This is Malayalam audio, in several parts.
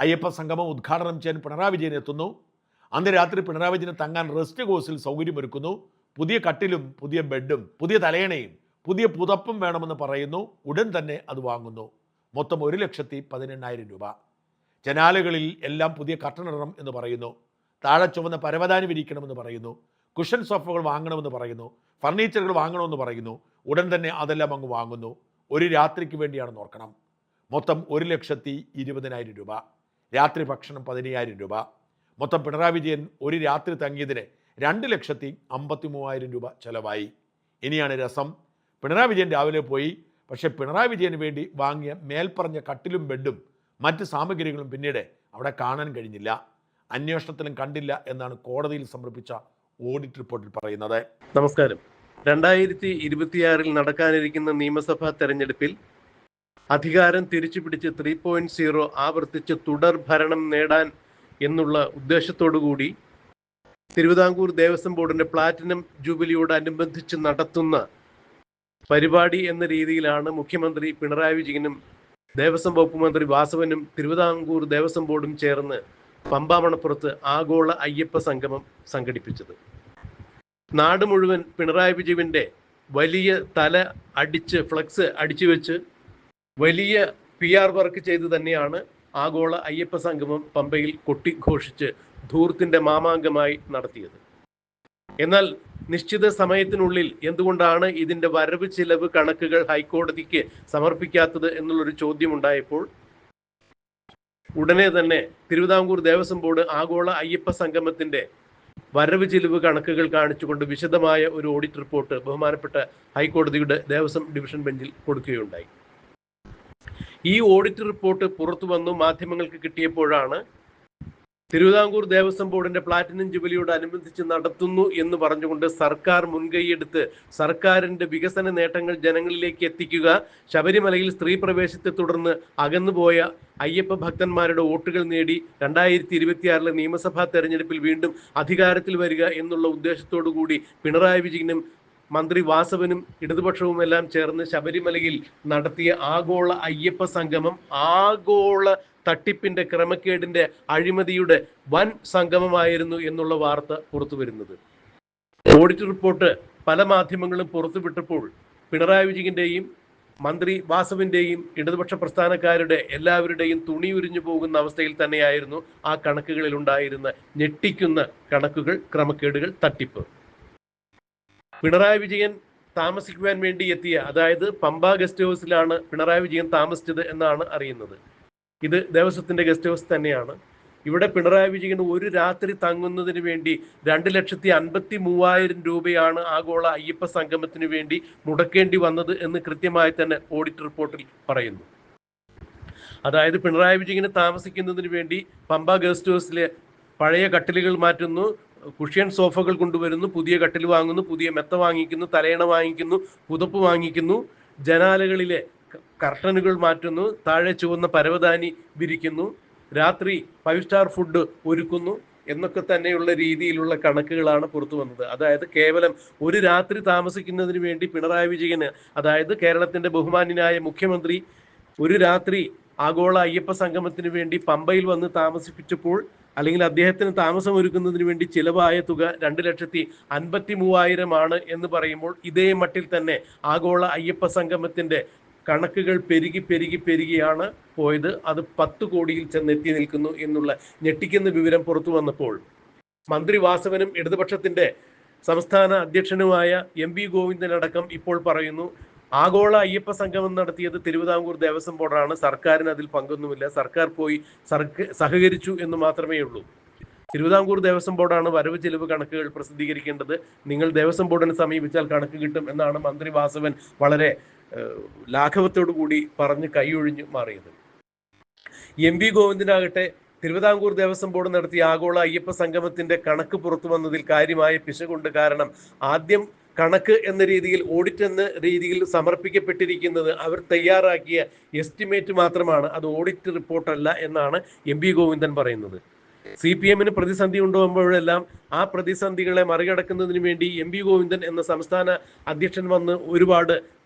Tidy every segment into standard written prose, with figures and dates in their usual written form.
അയ്യപ്പ സംഗമം ഉദ്ഘാടനം ചെയ്യാൻ പിണറായി വിജയൻ എത്തുന്നു. അന്ന് രാത്രി പിണറായി വിജയന് തങ്ങാൻ റെസ്റ്റ് ഹൗസിൽ സൗകര്യമൊരുക്കുന്നു. പുതിയ കട്ടിലും പുതിയ ബെഡും പുതിയ തലയണയും പുതിയ പുതപ്പും വേണമെന്ന് പറയുന്നു. ഉടൻ തന്നെ അത് വാങ്ങുന്നു. മൊത്തം 1,18,000 രൂപ. ജനാലകളിൽ എല്ലാം പുതിയ കർട്ടനിടണം എന്ന് പറയുന്നു. താഴെ ചുവന്ന പരവതാനി വിരിക്കണമെന്ന് പറയുന്നു. കുഷൻ സോഫകൾ വാങ്ങണമെന്ന് പറയുന്നു. ഫർണിച്ചറുകൾ വാങ്ങണമെന്ന് പറയുന്നു. ഉടൻ തന്നെ അതെല്ലാം അങ്ങ് വാങ്ങുന്നു. ഒരു രാത്രിക്ക് വേണ്ടിയാണെന്ന് ഓർക്കണം. മൊത്തം 1,20,000 രൂപ. രാത്രി ഭക്ഷണം 15,000 രൂപ. മൊത്തം പിണറായി വിജയൻ ഒരു രാത്രി തങ്ങിയതിന് 2,53,000 രൂപ ചെലവായി. ഇനിയാണ് രസം. പിണറായി വിജയൻ രാവിലെ പോയി. പക്ഷേ പിണറായി വിജയന് വേണ്ടി വാങ്ങിയ മേൽപ്പറഞ്ഞ കട്ടിലും ബെഡും മറ്റ് സാമഗ്രികളും പിന്നീട് അവിടെ കാണാൻ കഴിഞ്ഞില്ല. അന്വേഷണത്തിലും കണ്ടില്ല എന്നാണ് കോടതിയിൽ സമർപ്പിച്ച ഓഡിറ്റ് റിപ്പോർട്ടിൽ പറയുന്നത്. നമസ്കാരം. 2026 നടക്കാനിരിക്കുന്ന നിയമസഭാ തെരഞ്ഞെടുപ്പിൽ അധികാരം തിരിച്ചുപിടിച്ച് 3.0 ആവർത്തിച്ച് തുടർ ഭരണം നേടാൻ എന്നുള്ള ഉദ്ദേശത്തോടുകൂടി തിരുവിതാംകൂർ ദേവസ്വം ബോർഡിന്റെ പ്ലാറ്റിനം ജൂബിലിയോടനുബന്ധിച്ച് നടത്തുന്ന പരിപാടി എന്ന രീതിയിലാണ് മുഖ്യമന്ത്രി പിണറായി വിജയനും ദേവസ്വം വകുപ്പ് മന്ത്രി വാസവനും തിരുവിതാംകൂർ ദേവസ്വം ബോർഡും ചേർന്ന് പമ്പാമണപ്പുറത്ത് ആഗോള അയ്യപ്പ സംഗമം സംഘടിപ്പിച്ചത്. നാട് മുഴുവൻ പിണറായി വിജയന്റെ വലിയ തല അടിച്ച് ഫ്ലക്സ് അടിച്ചു വെച്ച് വലിയ PR വർക്ക് ചെയ്ത് തന്നെയാണ് ആഗോള അയ്യപ്പ സംഗമം പമ്പയിൽ കൊട്ടിഘോഷിച്ച് ധൂർത്തിന്റെ മാമാങ്കമായി നടത്തിയത്. എന്നാൽ നിശ്ചിത സമയത്തിനുള്ളിൽ എന്തുകൊണ്ടാണ് ഇതിന്റെ വരവ് ചിലവ് കണക്കുകൾ ഹൈക്കോടതിക്ക് സമർപ്പിക്കാത്തത് എന്നുള്ളൊരു ചോദ്യം ഉണ്ടായപ്പോൾ ഉടനെ തന്നെ തിരുവിതാംകൂർ ദേവസ്വം ബോർഡ് ആഗോള അയ്യപ്പ സംഗമത്തിന്റെ വരവ് ചിലവ് കണക്കുകൾ കാണിച്ചുകൊണ്ട് വിശദമായ ഒരു ഓഡിറ്റ് റിപ്പോർട്ട് ബഹുമാനപ്പെട്ട ഹൈക്കോടതിയുടെ ദേവസ്വം ഡിവിഷൻ ബെഞ്ചിൽ കൊടുക്കുകയുണ്ടായി. ഈ ഓഡിറ്റ് റിപ്പോർട്ട് പുറത്തു വന്നു മാധ്യമങ്ങൾക്ക് കിട്ടിയപ്പോഴാണ് തിരുവിതാംകൂർ ദേവസ്വം ബോർഡിന്റെ പ്ലാറ്റിനം ജൂബിലിയോടനുബന്ധിച്ച് നടത്തുന്നു എന്ന് പറഞ്ഞുകൊണ്ട് സർക്കാർ മുൻകൈയെടുത്ത് സർക്കാരിന്റെ വികസന നേട്ടങ്ങൾ ജനങ്ങളിലേക്ക് എത്തിക്കുക, ശബരിമലയിൽ സ്ത്രീ പ്രവേശത്തെ തുടർന്ന് അകന്നുപോയ അയ്യപ്പ ഭക്തന്മാരുടെ വോട്ടുകൾ നേടി 2026 നിയമസഭാ തെരഞ്ഞെടുപ്പിൽ വീണ്ടും അധികാരത്തിൽ വരിക എന്നുള്ള ഉദ്ദേശത്തോടു കൂടി പിണറായി വിജയനും മന്ത്രി വാസവനും ഇടതുപക്ഷവും എല്ലാം ചേർന്ന് ശബരിമലയിൽ നടത്തിയ ആഗോള അയ്യപ്പ സംഗമം ആഗോള തട്ടിപ്പിന്റെ ക്രമക്കേടിന്റെ അഴിമതിയുടെ വൻ സംഗമമായിരുന്നു എന്നുള്ള വാർത്ത പുറത്തു വരുന്നത്. ഓഡിറ്റ് റിപ്പോർട്ട് പല മാധ്യമങ്ങളും പുറത്തുവിട്ടപ്പോൾ പിണറായി വിജയന്റെയും മന്ത്രി വാസവിന്റെയും ഇടതുപക്ഷ പ്രസ്ഥാനക്കാരുടെ എല്ലാവരുടെയും തുണി ഉരിഞ്ഞു പോകുന്ന അവസ്ഥയിൽ തന്നെയായിരുന്നു ആ കണക്കുകളിൽ ഉണ്ടായിരുന്ന ഞെട്ടിക്കുന്ന കണക്കുകൾ, ക്രമക്കേടുകൾ, തട്ടിപ്പ്. പിണറായി വിജയൻ താമസിക്കുവാൻ വേണ്ടി എത്തിയ, അതായത് പമ്പ ഗസ്റ്റ് ഹൗസിലാണ് പിണറായി വിജയൻ താമസിച്ചത് എന്നാണ് അറിയുന്നത്. ഇത് ദേവസ്വത്തിന്റെ ഗസ്റ്റ് ഹൗസ് തന്നെയാണ്. ഇവിടെ പിണറായി വിജയൻ ഒരു രാത്രി തങ്ങുന്നതിന് വേണ്ടി 2,53,000 രൂപയാണ് ആഗോള അയ്യപ്പ സംഗമത്തിന് വേണ്ടി മുടക്കേണ്ടി വന്നത് എന്ന് കൃത്യമായി തന്നെ ഓഡിറ്റ് റിപ്പോർട്ടിൽ പറയുന്നു. അതായത് പിണറായി വിജയന് താമസിക്കുന്നതിന് വേണ്ടി പമ്പ ഗസ്റ്റ് ഹൗസിലെ പഴയ കട്ടിലുകൾ മാറ്റുന്നു, കുഷ്യൻ സോഫകൾ കൊണ്ടുവരുന്നു, പുതിയ കട്ടിൽ വാങ്ങുന്നു, പുതിയ മെത്ത വാങ്ങിക്കുന്നു, തലയണ വാങ്ങിക്കുന്നു, പുതപ്പ് വാങ്ങിക്കുന്നു, ജനാലകളിലെ കർട്ടനുകൾ മാറ്റുന്നു, താഴെ ചുവന്ന പരവതാനി വിരിക്കുന്നു, രാത്രി 5 സ്റ്റാർ ഫുഡ് ഒരുക്കുന്നു എന്നൊക്കെ തന്നെയുള്ള രീതിയിലുള്ള കണക്കുകളാണ് പുറത്തു വന്നത്. അതായത് കേവലം ഒരു രാത്രി താമസിക്കുന്നതിന് വേണ്ടി പിണറായി വിജയന്, അതായത് കേരളത്തിന്റെ ബഹുമാന്യനായ മുഖ്യമന്ത്രി, ഒരു രാത്രി ആഗോള അയ്യപ്പ സംഗമത്തിന് വേണ്ടി പമ്പയിൽ വന്ന് താമസിപ്പിച്ചപ്പോൾ, അല്ലെങ്കിൽ അദ്ദേഹത്തിന് താമസം ഒരുക്കുന്നതിന് വേണ്ടി ചിലവായ തുക 2,53,000 ആണ് എന്ന് പറയുമ്പോൾ ഇതേ മട്ടിൽ തന്നെ ആഗോള അയ്യപ്പ സംഗമത്തിന്റെ കണക്കുകൾ പെരുകിയാണ് പോയത്. അത് 10 കോടിയിൽ ചെന്നെത്തി നിൽക്കുന്നു എന്നുള്ള ഞെട്ടിക്കുന്ന വിവരം പുറത്തു വന്നപ്പോൾ മന്ത്രി വാസവനും ഇടതുപക്ഷത്തിന്റെ സംസ്ഥാന അധ്യക്ഷനുമായ MV ഗോവിന്ദൻ അടക്കം ഇപ്പോൾ പറയുന്നു, ആഗോള അയ്യപ്പ സംഗമം നടത്തിയത് തിരുവിതാംകൂർ ദേവസ്വം ബോർഡാണ്, സർക്കാരിന് അതിൽ പങ്കൊന്നുമില്ല, സർക്കാർ പോയി സഹകരിച്ചു എന്ന് മാത്രമേ ഉള്ളൂ. തിരുവിതാംകൂർ ദേവസ്വം ബോർഡാണ് വരവ് ചെലവ് കണക്കുകൾ പ്രസിദ്ധീകരിക്കേണ്ടത്, നിങ്ങൾ ദേവസ്വം ബോർഡിനെ സമീപിച്ചാൽ കണക്ക് കിട്ടും എന്നാണ് മന്ത്രി വാസവൻ വളരെ ലാഘവത്തോടു കൂടി പറഞ്ഞ് കൈയൊഴിഞ്ഞു മാറിയത്. MV ഗോവിന്ദനാകട്ടെ തിരുവിതാംകൂർ ദേവസ്വം ബോർഡ് നടത്തിയ ആഗോള അയ്യപ്പ സംഗമത്തിന്റെ കണക്ക് പുറത്തു വന്നതിൽ കാര്യമായ പിശകുണ്ട്. കാരണം ആദ്യം കണക്ക് എന്ന രീതിയിൽ, ഓഡിറ്റ് എന്ന രീതിയിൽ സമർപ്പിക്കപ്പെട്ടിരിക്കുന്നത് അവർ തയ്യാറാക്കിയ എസ്റ്റിമേറ്റ് മാത്രമാണ്, അത് ഓഡിറ്റ് റിപ്പോർട്ടല്ല എന്നാണ് MV ഗോവിന്ദൻ പറയുന്നത്. CPM-ന് പ്രതിസന്ധി ഉണ്ടാകുമ്പോഴെല്ലാം ആ പ്രതിസന്ധികളെ മറികടക്കുന്നതിന് വേണ്ടി MV ഗോവിന്ദൻ എന്ന സംസ്ഥാന അധ്യക്ഷൻ വന്ന് ഒരുപാട്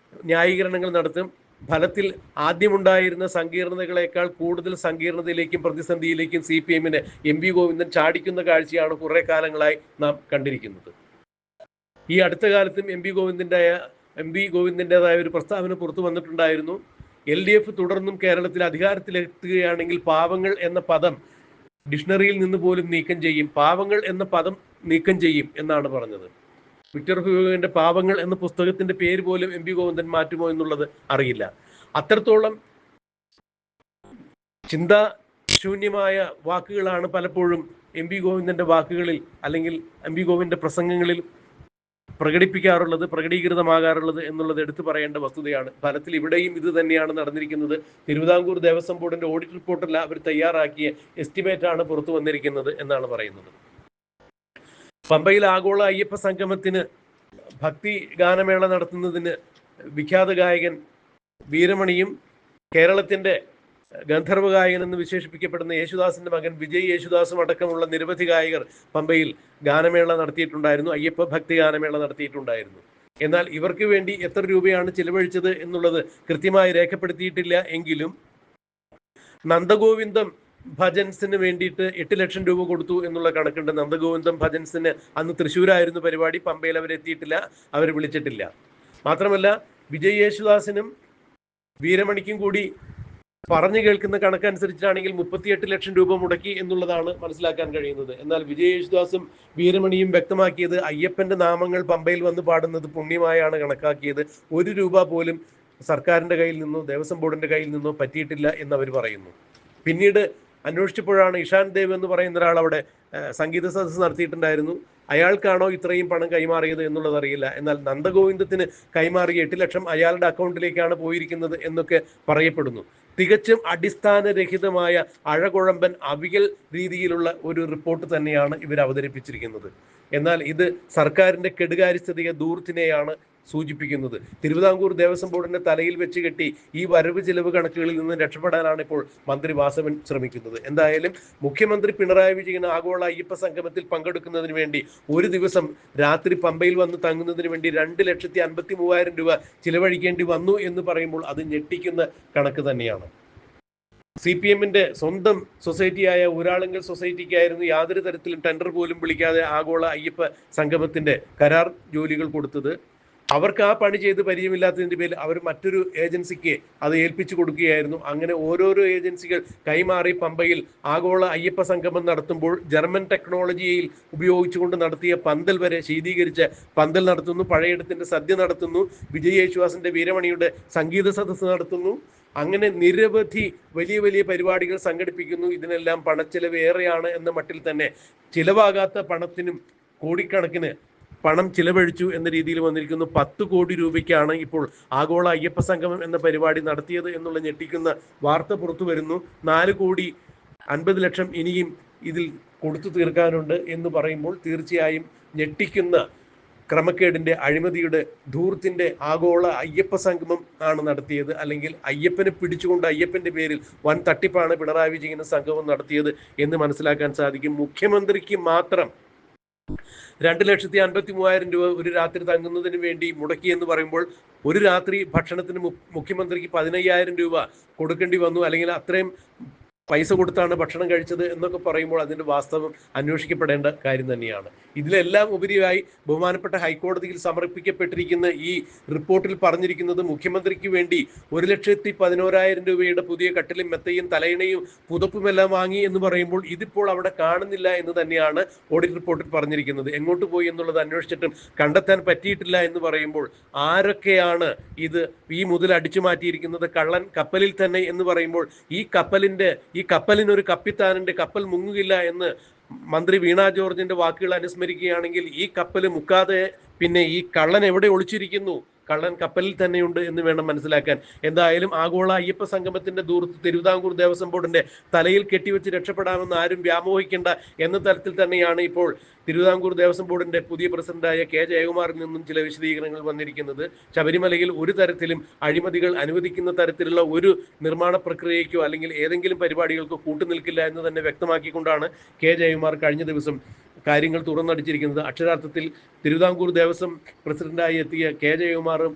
ന്യായീകരണങ്ങൾ നടത്തും. ഫലത്തിൽ ആദ്യമുണ്ടായിരുന്ന സങ്കീർണതകളെക്കാൾ കൂടുതൽ സങ്കീർണതയിലേക്കും പ്രതിസന്ധിയിലേക്കും CPM-നെ MP ഗോവിന്ദൻ ചാടിക്കുന്ന കാഴ്ചയാണ് കുറെ കാലങ്ങളായി നാം കണ്ടിരിക്കുന്നത്. ഈ അടുത്ത കാലത്തും MP ഗോവിന്ദൻ്റെതായ ഒരു പ്രസ്താവന പുറത്തു വന്നിട്ടുണ്ടായിരുന്നു. LDF തുടർന്നും കേരളത്തിൽ അധികാരത്തിലെത്തുകയാണെങ്കിൽ പാവങ്ങൾ എന്ന പദം ഡിക്ഷണറിയിൽ നിന്ന് പോലും നീക്കം ചെയ്യും, പാവങ്ങൾ എന്ന പദം നീക്കം ചെയ്യും എന്നാണ് പറഞ്ഞത്. വിക്ടർ ഹ്യൂഗോയുടെ പാവങ്ങൾ എന്ന പുസ്തകത്തിന്റെ പേര് പോലും MP ഗോവിന്ദൻ മാറ്റുമോ എന്നുള്ളത് അറിയില്ല. അത്രത്തോളം ചിന്താശൂന്യമായ വാക്കുകളാണ് പലപ്പോഴും MP ഗോവിന്ദന്റെ വാക്കുകളിൽ അല്ലെങ്കിൽ MP ഗോവിന്ദന്റെ പ്രസംഗങ്ങളിൽ പ്രകടീകൃതമാകാറുള്ളത് എന്നുള്ളത് എടുത്തു പറയേണ്ട വസ്തുതയാണ്. ഫലത്തിൽ ഇവിടെയും ഇത് തന്നെയാണ് നടന്നിരിക്കുന്നത്. തിരുവിതാംകൂർ ദേവസ്വം ബോർഡിന്റെ ഓഡിറ്റ് റിപ്പോർട്ടല്ല അവർ തയ്യാറാക്കിയ എസ്റ്റിമേറ്റ് ആണ് പുറത്തു വന്നിരിക്കുന്നത് എന്നാണ് പറയുന്നത്. പമ്പയിൽ ആഗോള അയ്യപ്പ സംഗമത്തിന് ഭക്തി ഗാനമേള നടത്തുന്നതിന് വിഖ്യാത ഗായകൻ വീരമണിയും കേരളത്തിന്റെ ഗന്ധർവ ഗായകൻ എന്ന് വിശേഷിപ്പിക്കപ്പെടുന്ന യേശുദാസിന്റെ മകൻ വിജയ് യേശുദാസും അടക്കമുള്ള നിരവധി ഗായകർ പമ്പയിൽ ഗാനമേള നടത്തിയിട്ടുണ്ടായിരുന്നു, അയ്യപ്പ ഭക്തി ഗാനമേള നടത്തിയിട്ടുണ്ടായിരുന്നു. എന്നാൽ ഇവർക്ക് വേണ്ടി എത്ര രൂപയാണ് ചിലവഴിച്ചത് എന്നുള്ളത് കൃത്യമായി രേഖപ്പെടുത്തിയിട്ടില്ല. എങ്കിലും നന്ദഗോവിന്ദം ഭജൻസിന് വേണ്ടിയിട്ട് 8 ലക്ഷം രൂപ കൊടുത്തു എന്നുള്ള കണക്കുണ്ട്. നന്ദഗോവിന്ദം ഭജൻസിന് അന്ന് തൃശ്ശൂരായിരുന്നു പരിപാടി, പമ്പയിൽ അവരെത്തിയിട്ടില്ല, അവരെ വിളിച്ചിട്ടില്ല. മാത്രമല്ല വിജയ് യേശുദാസിനും വീരമണിക്കും കൂടി പറഞ്ഞു കേൾക്കുന്ന കണക്കനുസരിച്ചാണെങ്കിൽ 38 ലക്ഷം രൂപ മുടക്കി എന്നുള്ളതാണ് മനസ്സിലാക്കാൻ കഴിയുന്നത്. എന്നാൽ വിജയ് യേശുദാസും വീരമണിയും വ്യക്തമാക്കിയത് അയ്യപ്പന്റെ നാമങ്ങൾ പമ്പയിൽ വന്ന് പാടുന്നത് പുണ്യമായാണ് കണക്കാക്കിയത്. 1 രൂപ പോലും സർക്കാരിന്റെ കയ്യിൽ നിന്നോ ദേവസ്വം ബോർഡിന്റെ കയ്യിൽ നിന്നോ പറ്റിയിട്ടില്ല എന്ന് അവർ പറയുന്നു. പിന്നീട് അന്വേഷിച്ചപ്പോഴാണ് ഇഷാൻ ദേവ് എന്ന് പറയുന്ന ഒരാൾ അവിടെ സംഗീത സദസ്സ് നടത്തിയിട്ടുണ്ടായിരുന്നു. അയാൾക്കാണോ ഇത്രയും പണം കൈമാറിയത് എന്നുള്ളത് അറിയില്ല. എന്നാൽ നന്ദഗോവിന്ദത്തിന് കൈമാറിയ 8 ലക്ഷം അയാളുടെ അക്കൗണ്ടിലേക്കാണ് പോയിരിക്കുന്നത് എന്നൊക്കെ പറയപ്പെടുന്നു. തികച്ചും അടിസ്ഥാനരഹിതമായ അഴകുഴമ്പൻ അവികൽ രീതിയിലുള്ള ഒരു റിപ്പോർട്ട് തന്നെയാണ് ഇവർ അവതരിപ്പിച്ചിരിക്കുന്നത്. എന്നാൽ ഇത് സർക്കാരിന്റെ കെടുകാര്യസ്ഥതയെ ദൂർത്തിനെയാണ് സൂചിപ്പിക്കുന്നത്. തിരുവിതാംകൂർ ദേവസ്വം ബോർഡിന്റെ തലയിൽ വെച്ച് കെട്ടി ഈ വരവ് ചിലവ് കണക്കുകളിൽ നിന്ന് രക്ഷപ്പെടാനാണ് ഇപ്പോൾ മന്ത്രി വാസവൻ ശ്രമിക്കുന്നത്. എന്തായാലും മുഖ്യമന്ത്രി പിണറായി വിജയൻ ആഗോള അയ്യപ്പ സംഗമത്തിൽ പങ്കെടുക്കുന്നതിന് വേണ്ടി ഒരു ദിവസം രാത്രി പമ്പയിൽ വന്ന് തങ്ങുന്നതിന് വേണ്ടി 2,53,000 രൂപ ചിലവഴിക്കേണ്ടി വന്നു എന്ന് പറയുമ്പോൾ അത് ഞെട്ടിക്കുന്ന കണക്ക് തന്നെയാണ്. CPM-ന്റെ സ്വന്തം സൊസൈറ്റിയായ ഊരാളുങ്കൽ സൊസൈറ്റിക്കായിരുന്നു യാതൊരു തരത്തിലും ടെൻഡർ പോലും വിളിക്കാതെ ആഗോള അയ്യപ്പ സംഗമത്തിന്റെ കരാർ ജോലികൾ കൊടുത്തത്. അവർക്ക് ആ പണി ചെയ്ത് പരിചയമില്ലാത്തതിന്റെ പേരിൽ അവർ മറ്റൊരു ഏജൻസിക്ക് അത് ഏൽപ്പിച്ചു കൊടുക്കുകയായിരുന്നു. അങ്ങനെ ഓരോരോ ഏജൻസികൾ കൈമാറി പമ്പയിൽ ആഗോള അയ്യപ്പ സംഗമം നടത്തുമ്പോൾ ജർമ്മൻ ടെക്നോളജിയിൽ ഉപയോഗിച്ചുകൊണ്ട് നടത്തിയ പന്തൽ വരെ ശീതീകരിച്ച പന്തൽ നടത്തുന്നു, പഴയടത്തിന്റെ സദ്യ നടത്തുന്നു, വിജയ് യേശുദാസിന്റെ വീരമണിയുടെ സംഗീത സദസ്സ് നടത്തുന്നു. അങ്ങനെ നിരവധി വലിയ വലിയ പരിപാടികൾ സംഘടിപ്പിക്കുന്നു. ഇതിനെല്ലാം പണച്ചെലവ് ഏറെയാണ് എന്ന മട്ടിൽ തന്നെ ചിലവാകാത്ത പണത്തിനും കോടിക്കണക്കിന് പണം ചിലവഴിച്ചു എന്ന രീതിയിൽ വന്നിരിക്കുന്നു. 10 കോടി രൂപയ്ക്കാണ് ഇപ്പോൾ ആഗോള അയ്യപ്പ സംഗമം എന്ന പരിപാടി നടത്തിയത് എന്നുള്ള ഞെട്ടിക്കുന്ന വാർത്ത പുറത്തു വരുന്നു. 4,50,00,000 ഇനിയും ഇതിൽ കൊടുത്തു തീർക്കാനുണ്ട് എന്ന് പറയുമ്പോൾ തീർച്ചയായും ഞെട്ടിക്കുന്ന ക്രമക്കേടിന്റെ, അഴിമതിയുടെ, ധൂർത്തിന്റെ ആഗോള അയ്യപ്പ സംഗമം ആണ് നടത്തിയത്. അല്ലെങ്കിൽ അയ്യപ്പനെ പിടിച്ചുകൊണ്ട് അയ്യപ്പന്റെ പേരിൽ വൻ തട്ടിപ്പാണ് പിണറായി വിജയൻ സംഗമം നടത്തിയത് എന്ന് മനസ്സിലാക്കാൻ സാധിക്കും. മുഖ്യമന്ത്രിക്ക് മാത്രം 2,53,000 രൂപ ഒരു രാത്രി തങ്ങുന്നതിന് വേണ്ടി മുടക്കി എന്ന് പറയുമ്പോൾ ഒരു രാത്രി ഭക്ഷണത്തിന് മുഖ്യമന്ത്രിക്ക് 15,000 രൂപ കൊടുക്കേണ്ടി വന്നു, അല്ലെങ്കിൽ അത്രയും പൈസ കൊടുത്താണ് ഭക്ഷണം കഴിച്ചത് എന്നൊക്കെ പറയുമ്പോൾ അതിന്റെ വാസ്തവം അന്വേഷിക്കപ്പെടേണ്ട കാര്യം തന്നെയാണ്. ഇതിലെല്ലാം ഉപരിയായി ബഹുമാനപ്പെട്ട ഹൈക്കോടതിയിൽ സമർപ്പിക്കപ്പെട്ടിരിക്കുന്ന ഈ റിപ്പോർട്ടിൽ പറഞ്ഞിരിക്കുന്നത് മുഖ്യമന്ത്രിക്ക് വേണ്ടി 1,11,000 രൂപയുടെ പുതിയ കട്ടിലും മെത്തയും തലയിണയും പുതപ്പുമെല്ലാം വാങ്ങി എന്ന് പറയുമ്പോൾ ഇതിപ്പോൾ അവിടെ കാണുന്നില്ല എന്ന് തന്നെയാണ് ഓഡിറ്റ് റിപ്പോർട്ടിൽ പറഞ്ഞിരിക്കുന്നത്. എങ്ങോട്ട് പോയി എന്നുള്ളത് അന്വേഷിച്ചിട്ടും കണ്ടെത്താൻ പറ്റിയിട്ടില്ല എന്ന് പറയുമ്പോൾ ആരൊക്കെയാണ് ഇത് ഈ മുതൽ അടിച്ചു മാറ്റിയിരിക്കുന്നത്? കള്ളൻ കപ്പലിൽ തന്നെ എന്ന് പറയുമ്പോൾ ഈ കപ്പലിനൊരു കപ്പിത്താനുണ്ട്, കപ്പൽ മുങ്ങുകയില്ല എന്ന് മന്ത്രി വീണ ജോർജിന്റെ വാക്കുകൾ അനുസ്മരിക്കുകയാണെങ്കിൽ ഈ കപ്പൽ മുക്കാതെ പിന്നെ ഈ കള്ളൻ എവിടെ ഒളിച്ചിരിക്കുന്നു? കള്ളൻ കപ്പലിൽ തന്നെയുണ്ട് എന്ന് വേണം മനസ്സിലാക്കാൻ. എന്തായാലും ആഗോള അയ്യപ്പ സംഗമത്തിന്റെ ദൂരത്ത് തിരുവിതാംകൂർ ദേവസ്വം ബോർഡിന്റെ തലയിൽ കെട്ടിവെച്ച് രക്ഷപ്പെടാമെന്ന് ആരും വ്യാമോഹിക്കേണ്ട എന്ന തരത്തിൽ തന്നെയാണ് ഇപ്പോൾ തിരുവിതാംകൂർ ദേവസ്വം ബോർഡിന്റെ പുതിയ പ്രസിഡന്റായ കെ ജയകുമാറിൽ നിന്നും ചില വിശദീകരണങ്ങൾ വന്നിരിക്കുന്നത്. ശബരിമലയിൽ ഒരു തരത്തിലും അഴിമതികൾ അനുവദിക്കുന്ന തരത്തിലുള്ള ഒരു നിർമ്മാണ പ്രക്രിയയ്ക്കോ അല്ലെങ്കിൽ ഏതെങ്കിലും പരിപാടികൾക്കോ കൂട്ടുനിൽക്കില്ല എന്ന് തന്നെ വ്യക്തമാക്കിക്കൊണ്ടാണ് കെ ജയകുമാർ കഴിഞ്ഞ ദിവസം കാര്യങ്ങൾ തുറന്നടിച്ചിരിക്കുന്നത്. അക്ഷരാർത്ഥത്തിൽ തിരുവിതാംകൂർ ദേവസ്വം പ്രസിഡന്റായി എത്തിയ കെ ജയകുമാറും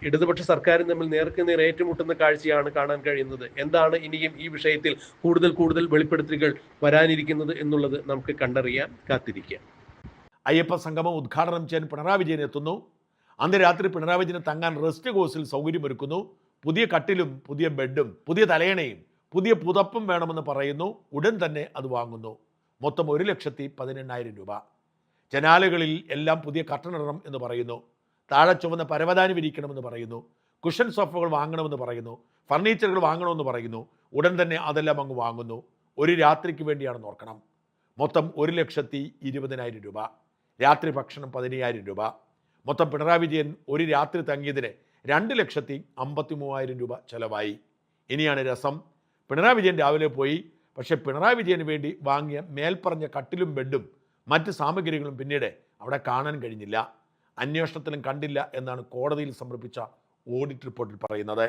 ഇടതുപക്ഷ സർക്കാരും തമ്മിൽ നേർക്കുനേർ ഏറ്റുമുട്ടുന്ന കാഴ്ചയാണ് കാണാൻ കഴിയുന്നത്. എന്താണ് ഇനിയും ഈ വിഷയത്തിൽ കൂടുതൽ വെളിപ്പെടുത്തലുകൾ വരാനിരിക്കുന്നത് എന്നുള്ളത് നമുക്ക് കണ്ടറിയാം, കാത്തിരിക്കാം. അയ്യപ്പ സംഗമം ഉദ്ഘാടനം ചെയ്യാൻ പിണറായി വിജയൻ എത്തുന്നു. അന്ന് രാത്രി പിണറായി വിജയന് തങ്ങാൻ റെസ്റ്റ് ഹൗസിൽ സൗകര്യമൊരുക്കുന്നു. പുതിയ കട്ടിലും പുതിയ ബെഡും പുതിയ തലയണയും പുതിയ പുതപ്പും വേണമെന്ന് പറയുന്നു. ഉടൻ തന്നെ അത് വാങ്ങുന്നു. മൊത്തം 1,18,000 രൂപ. ജനാലകളിൽ എല്ലാം പുതിയ കർട്ടനിടണം എന്ന് പറയുന്നു. താഴെ ചുവന്ന പരവതാനി വിരിക്കണമെന്ന് പറയുന്നു. കുഷൻ സോഫകൾ വാങ്ങണമെന്ന് പറയുന്നു. ഫർണിച്ചറുകൾ വാങ്ങണമെന്ന് പറയുന്നു. ഉടൻ തന്നെ അതെല്ലാം അങ്ങ് വാങ്ങുന്നു. ഒരു രാത്രിക്ക് വേണ്ടിയാണെന്ന് ഓർക്കണം. മൊത്തം 1,20,000 രൂപ. രാത്രി ഭക്ഷണം 15,000 രൂപ. മൊത്തം പിണറായി വിജയൻ ഒരു രാത്രി തങ്ങിയതിന് 2,53,000 രൂപ ചെലവായി. ഇനിയാണ് രസം. പിണറായി വിജയൻ രാവിലെ പോയി. പക്ഷേ പിണറായി വിജയന് വേണ്ടി വാങ്ങിയ മേൽപ്പറഞ്ഞ കട്ടിലും ബെഡും മറ്റ് സാമഗ്രികളും പിന്നീട് അവിടെ കാണാൻ കഴിഞ്ഞില്ല. അന്വേഷണത്തിലും കണ്ടില്ല എന്നാണ് കോടതിയിൽ സമർപ്പിച്ച ഓഡിറ്റ് റിപ്പോർട്ടിൽ പറയുന്നത്.